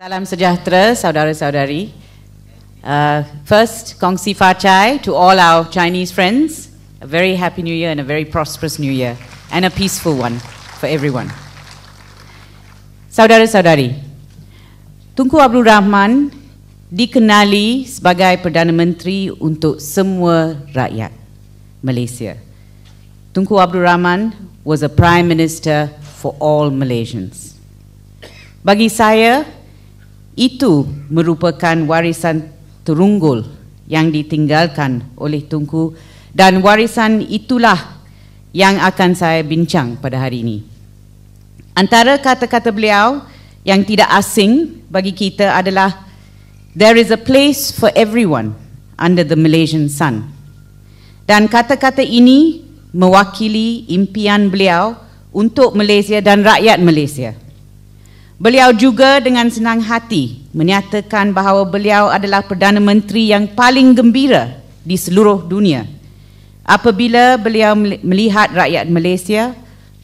Salam sejahtera, saudara-saudari. First, kongsi facai to all our Chinese friends. A very happy New Year and a very prosperous New Year. And a peaceful one for everyone. Saudara-saudari, Tunku Abdul Rahman dikenali sebagai Perdana Menteri untuk semua rakyat Malaysia. Tunku Abdul Rahman was a Prime Minister for all Malaysians. Bagi saya, itu merupakan warisan terunggul yang ditinggalkan oleh Tunku, dan warisan itulah yang akan saya bincang pada hari ini. Antara kata-kata beliau yang tidak asing bagi kita adalah "There is a place for everyone under the Malaysian sun." Dan kata-kata ini mewakili impian beliau untuk Malaysia dan rakyat Malaysia. Beliau juga dengan senang hati menyatakan bahawa beliau adalah Perdana Menteri yang paling gembira di seluruh dunia apabila beliau melihat rakyat Malaysia,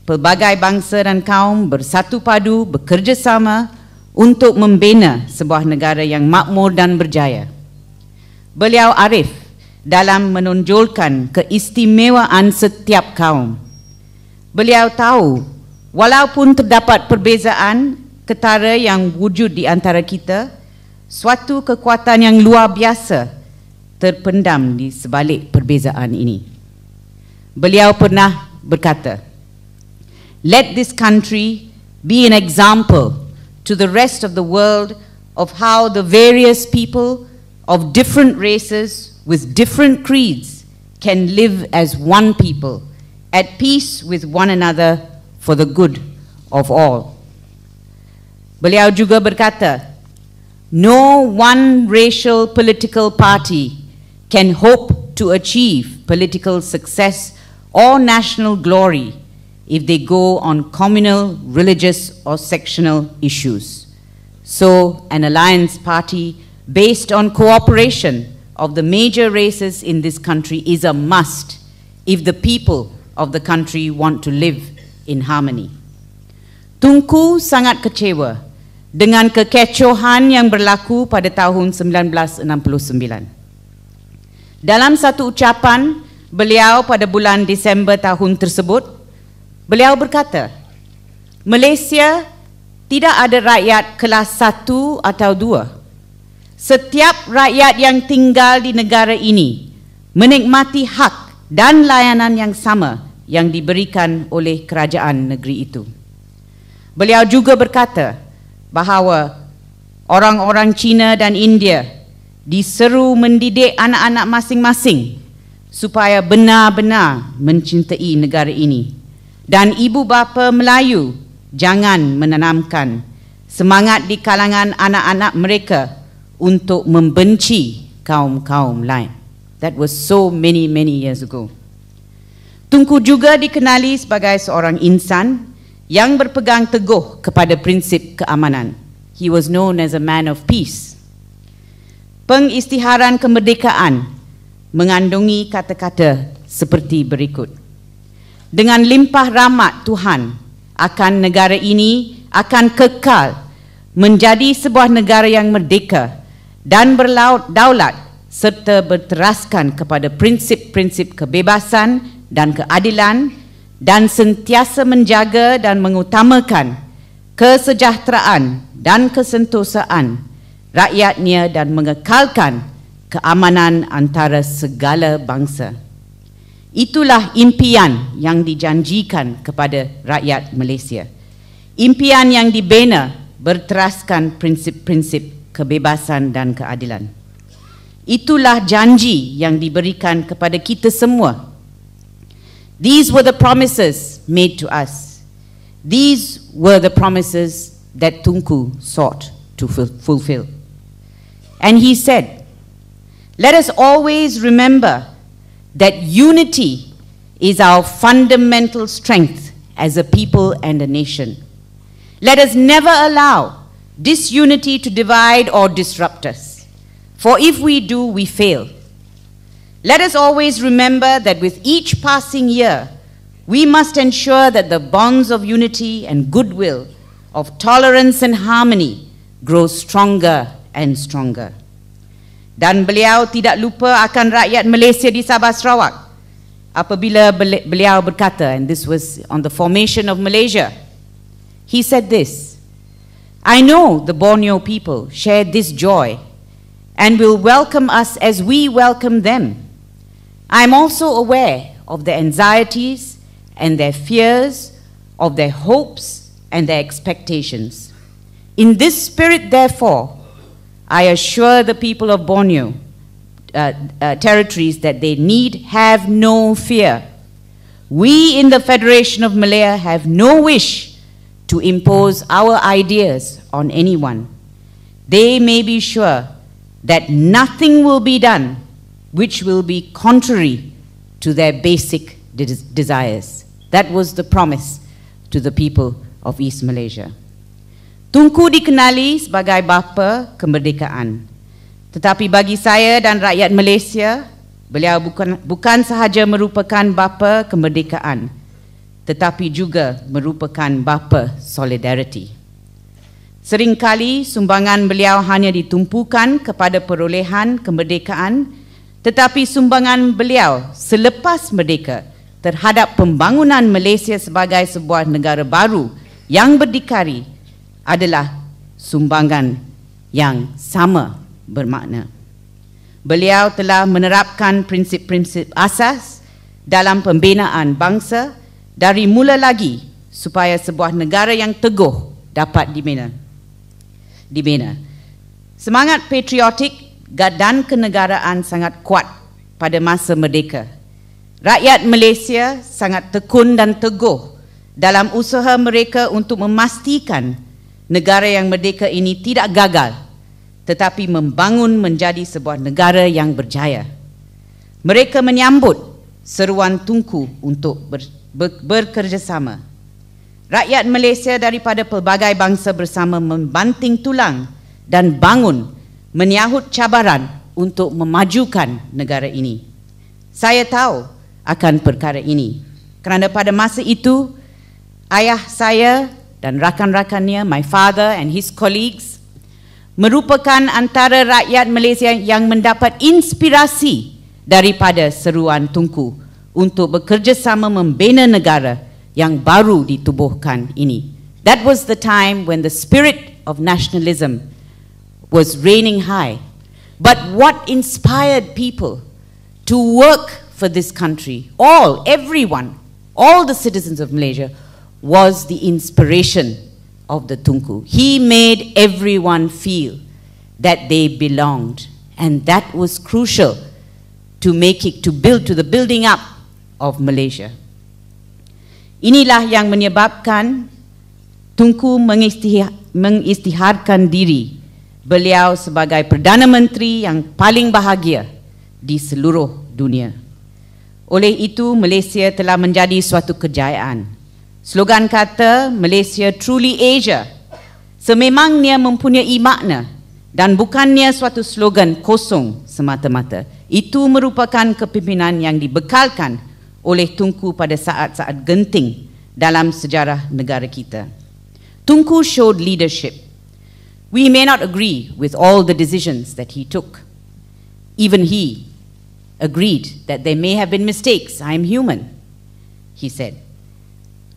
pelbagai bangsa dan kaum bersatu padu bekerjasama untuk membina sebuah negara yang makmur dan berjaya. Beliau arif dalam menonjolkan keistimewaan setiap kaum. Beliau tahu walaupun terdapat perbezaan ketara yang wujud di antara kita, suatu kekuatan yang luar biasa terpendam di sebalik perbezaan ini. Beliau pernah berkata, "Let this country be an example to the rest of the world of how the various people of different races with different creeds can live as one people, at peace with one another for the good of all." Beliau juga berkata, "No one racial political party can hope to achieve political success or national glory if they go on communal, religious or sectional issues. So an alliance party based on cooperation of the major races in this country is a must if the people of the country want to live in harmony." Tunku sangat kecewa dengan kekecohan yang berlaku pada tahun 1969. Dalam satu ucapan beliau pada bulan Disember tahun tersebut, beliau berkata, "Malaysia tidak ada rakyat kelas 1 atau 2. Setiap rakyat yang tinggal di negara ini menikmati hak dan layanan yang sama yang diberikan oleh kerajaan negeri itu." Beliau juga berkata bahawa orang-orang Cina dan India diseru mendidik anak-anak masing-masing supaya benar-benar mencintai negara ini, dan ibu bapa Melayu jangan menanamkan semangat di kalangan anak-anak mereka untuk membenci kaum-kaum lain. That was so many years ago. Tunku juga dikenali sebagai seorang insan yang berpegang teguh kepada prinsip keamanan. He was known as a man of peace. Pengisytiharan kemerdekaan mengandungi kata-kata seperti berikut: "Dengan limpah rahmat Tuhan akan negara ini akan kekal menjadi sebuah negara yang merdeka dan berdaulat serta berteraskan kepada prinsip-prinsip kebebasan dan keadilan, dan sentiasa menjaga dan mengutamakan kesejahteraan dan kesentosaan rakyatnya dan mengekalkan keamanan antara segala bangsa." Itulah impian yang dijanjikan kepada rakyat Malaysia. Impian yang dibina berteraskan prinsip-prinsip kebebasan dan keadilan. Itulah janji yang diberikan kepada kita semua. These were the promises made to us. These were the promises that Tunku sought to fulfill. And he said, "Let us always remember that unity is our fundamental strength as a people and a nation. Let us never allow disunity to divide or disrupt us, for if we do, we fail. Let us always remember that with each passing year, we must ensure that the bonds of unity and goodwill, of tolerance and harmony grow stronger and stronger. Dan beliau tidak lupa akan rakyat Malaysia di Sabah Sarawak apabila beliau berkata, and this was on the formation of Malaysia, he said this: "I know the Borneo people share this joy and will welcome us as we welcome them. I am also aware of their anxieties and their fears, of their hopes and their expectations. In this spirit, therefore, I assure the people of Borneo territories that they need have no fear. We in the Federation of Malaya have no wish to impose our ideas on anyone. They may be sure that nothing will be done which will be contrary to their basic desires." That was the promise to the people of East Malaysia. Tunku dikenali sebagai bapa kemerdekaan. Tetapi bagi saya dan rakyat Malaysia, beliau bukan sahaja merupakan bapa kemerdekaan, tetapi juga merupakan bapa solidariti. Seringkali sumbangan beliau hanya ditumpukan kepada perolehan kemerdekaan, tetapi sumbangan beliau selepas merdeka terhadap pembangunan Malaysia sebagai sebuah negara baru yang berdikari adalah sumbangan yang sama bermakna. Beliau telah menerapkan prinsip-prinsip asas dalam pembinaan bangsa dari mula lagi supaya sebuah negara yang teguh dapat dibina. Semangat patriotik dan kenegaraan sangat kuat pada masa merdeka. Rakyat Malaysia sangat tekun dan teguh dalam usaha mereka untuk memastikan negara yang merdeka ini tidak gagal, tetapi membangun menjadi sebuah negara yang berjaya. Mereka menyambut seruan Tunku untuk bekerjasama. Rakyat Malaysia daripada pelbagai bangsa bersama membanting tulang dan bangun menyahut cabaran untuk memajukan negara ini. Saya tahu akan perkara ini kerana pada masa itu ayah saya dan rakan-rakannya, my father and his colleagues, merupakan antara rakyat Malaysia yang mendapat inspirasi daripada seruan Tunku untuk bekerjasama membina negara yang baru ditubuhkan ini. That was the time when the spirit of nationalism was reigning high. But what inspired people to work for this country, everyone, all the citizens of Malaysia, was the inspiration of the Tunku. He made everyone feel that they belonged, and that was crucial to the building up of Malaysia. Inilah yang menyebabkan Tunku mengisytiharkan diri beliau sebagai Perdana Menteri yang paling bahagia di seluruh dunia. Oleh itu, Malaysia telah menjadi suatu kejayaan. Slogan kata Malaysia Truly Asia sememangnya mempunyai makna dan bukannya suatu slogan kosong semata-mata. Itu merupakan kepimpinan yang dibekalkan oleh Tunku pada saat-saat genting dalam sejarah negara kita. Tunku showed leadership. We may not agree with all the decisions that he took. Even he agreed that there may have been mistakes. I am human, he said.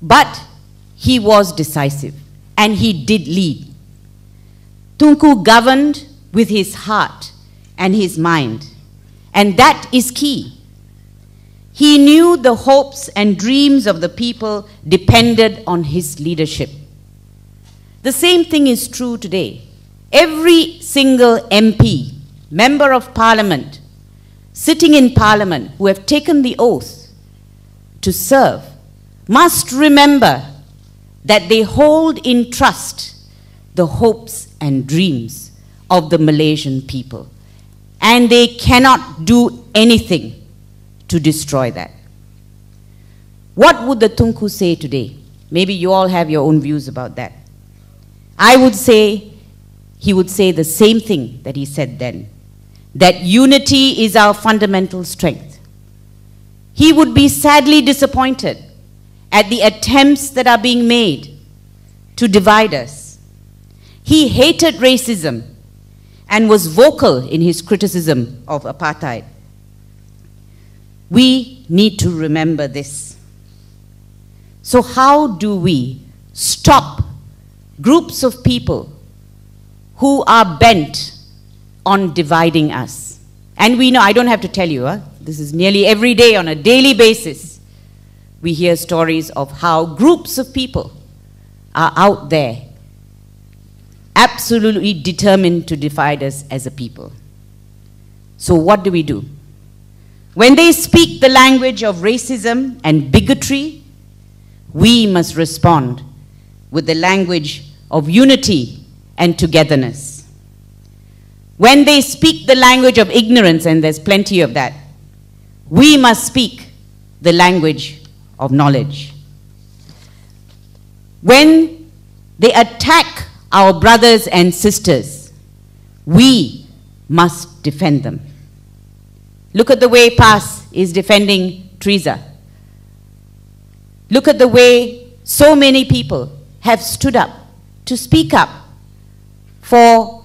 But he was decisive and he did lead. Tunku governed with his heart and his mind, and that is key. He knew the hopes and dreams of the people depended on his leadership. The same thing is true today. Every single MP, member of parliament, sitting in parliament who have taken the oath to serve must remember that they hold in trust the hopes and dreams of the Malaysian people, and they cannot do anything to destroy that. What would the Tunku say today? Maybe you all have your own views about that. I would say he would say the same thing that he said then, that unity is our fundamental strength. He would be sadly disappointed at the attempts that are being made to divide us. He hated racism and was vocal in his criticism of apartheid. We need to remember this. So how do we stop groups of people who are bent on dividing us? And we know, I don't have to tell you, this is nearly every day on a daily basis. We hear stories of how groups of people are out there absolutely determined to divide us as a people. So what do we do? When they speak the language of racism and bigotry, we must respond with the language of unity and togetherness. When they speak the language of ignorance, and there's plenty of that, we must speak the language of knowledge. When they attack our brothers and sisters, we must defend them. Look at the way PAS is defending Teresa. Look at the way so many people have stood up to speak up for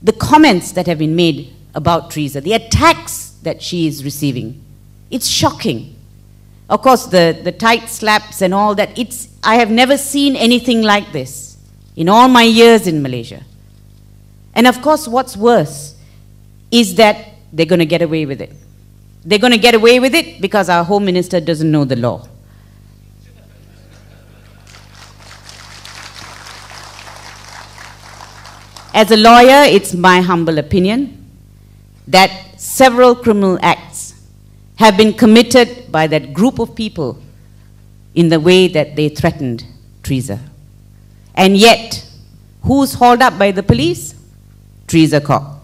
the comments that have been made about Teresa, the attacks that she is receiving. It's shocking. Of course, the tight slaps and all that, I have never seen anything like this in all my years in Malaysia. And of course, what's worse is that they're going to get away with it. They're going to get away with it because our Home Minister doesn't know the law. As a lawyer, it's my humble opinion that several criminal acts have been committed by that group of people in the way that they threatened Teresa. And yet, who's hauled up by the police? Teresa Kok.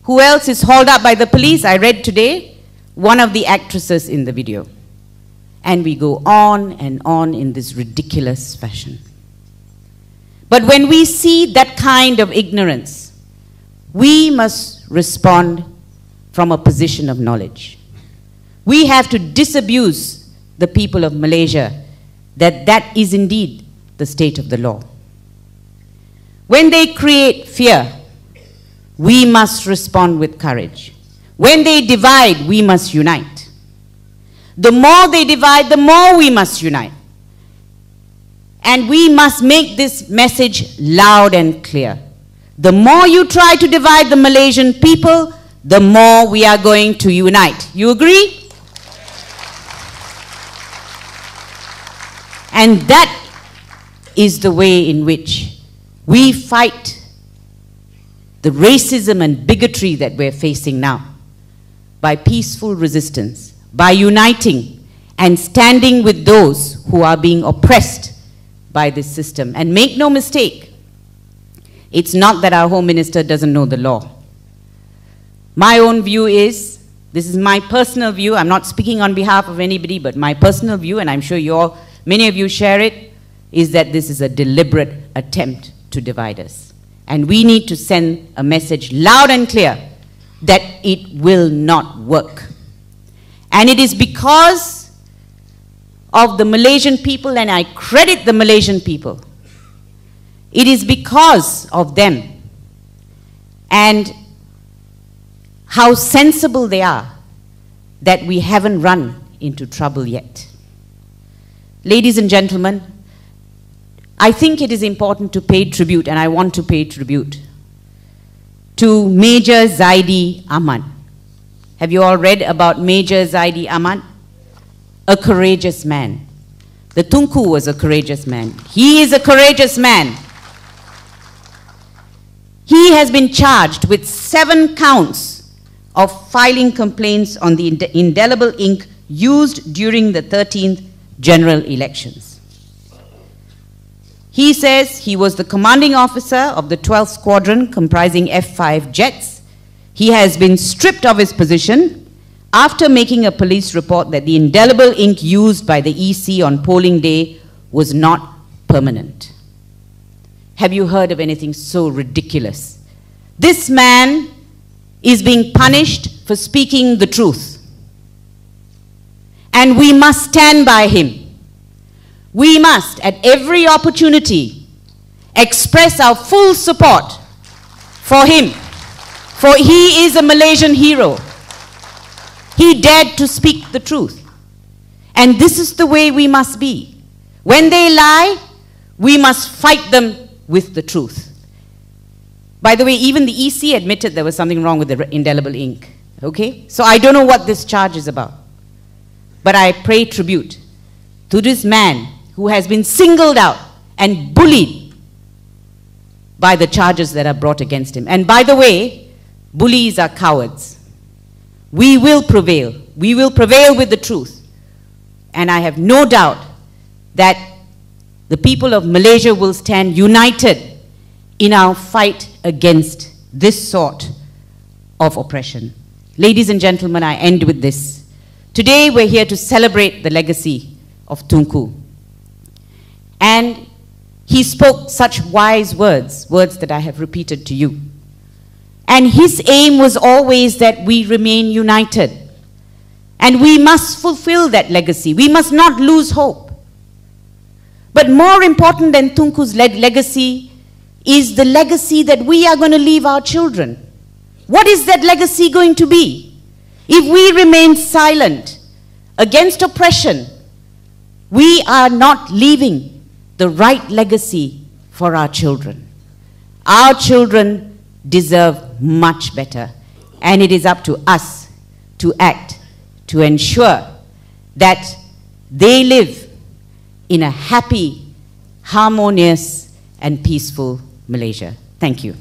Who else is hauled up by the police? I read today, one of the actresses in the video. And we go on and on in this ridiculous fashion. But when we see that kind of ignorance, we must respond from a position of knowledge. We have to disabuse the people of Malaysia that that is indeed the state of the law. When they create fear, we must respond with courage. When they divide, we must unite. The more they divide, the more we must unite. And we must make this message loud and clear. The more you try to divide the Malaysian people, the more we are going to unite. You agree? And that is the way in which we fight the racism and bigotry that we're facing now. By peaceful resistance, by uniting and standing with those who are being oppressed by this system. And make no mistake, it's not that our Home Minister doesn't know the law. My own view is, this is my personal view, I'm not speaking on behalf of anybody, but my personal view, and I'm sure many of you share it, is that this is a deliberate attempt to divide us. And we need to send a message loud and clear that it will not work. And it is because of the Malaysian people, and I credit the Malaysian people. It is because of them and how sensible they are that we haven't run into trouble yet. Ladies and gentlemen, I think it is important to pay tribute, and I want to pay tribute to Major Zaidi Ahmad. Have you all read about Major Zaidi Ahmad? A courageous man. The Tunku was a courageous man. He is a courageous man. He has been charged with 7 counts of filing complaints on the indelible ink used during the 13th general elections. He says he was the commanding officer of the 12th Squadron comprising F-5 jets. He has been stripped of his position after making a police report that the indelible ink used by the EC on polling day was not permanent. Have you heard of anything so ridiculous? This man is being punished for speaking the truth. And we must stand by him. We must, at every opportunity, express our full support for him, for he is a Malaysian hero. He dared to speak the truth. And this is the way we must be. When they lie, we must fight them with the truth. By the way, even the EC admitted there was something wrong with the indelible ink. Okay? So I don't know what this charge is about. But I pay tribute to this man who has been singled out and bullied by the charges that are brought against him. And by the way, bullies are cowards. We will prevail. We will prevail with the truth. And I have no doubt that the people of Malaysia will stand united in our fight against this sort of oppression. Ladies and gentlemen, I end with this. Today we're here to celebrate the legacy of Tunku. And he spoke such wise words, words that I have repeated to you. And his aim was always that we remain united. And we must fulfill that legacy. We must not lose hope. But more important than Tunku's legacy is the legacy that we are going to leave our children. What is that legacy going to be? If we remain silent against oppression, we are not leaving the right legacy for our children. Our children deserve much better, and it is up to us to act to ensure that they live in a happy, harmonious, and peaceful Malaysia. Thank you.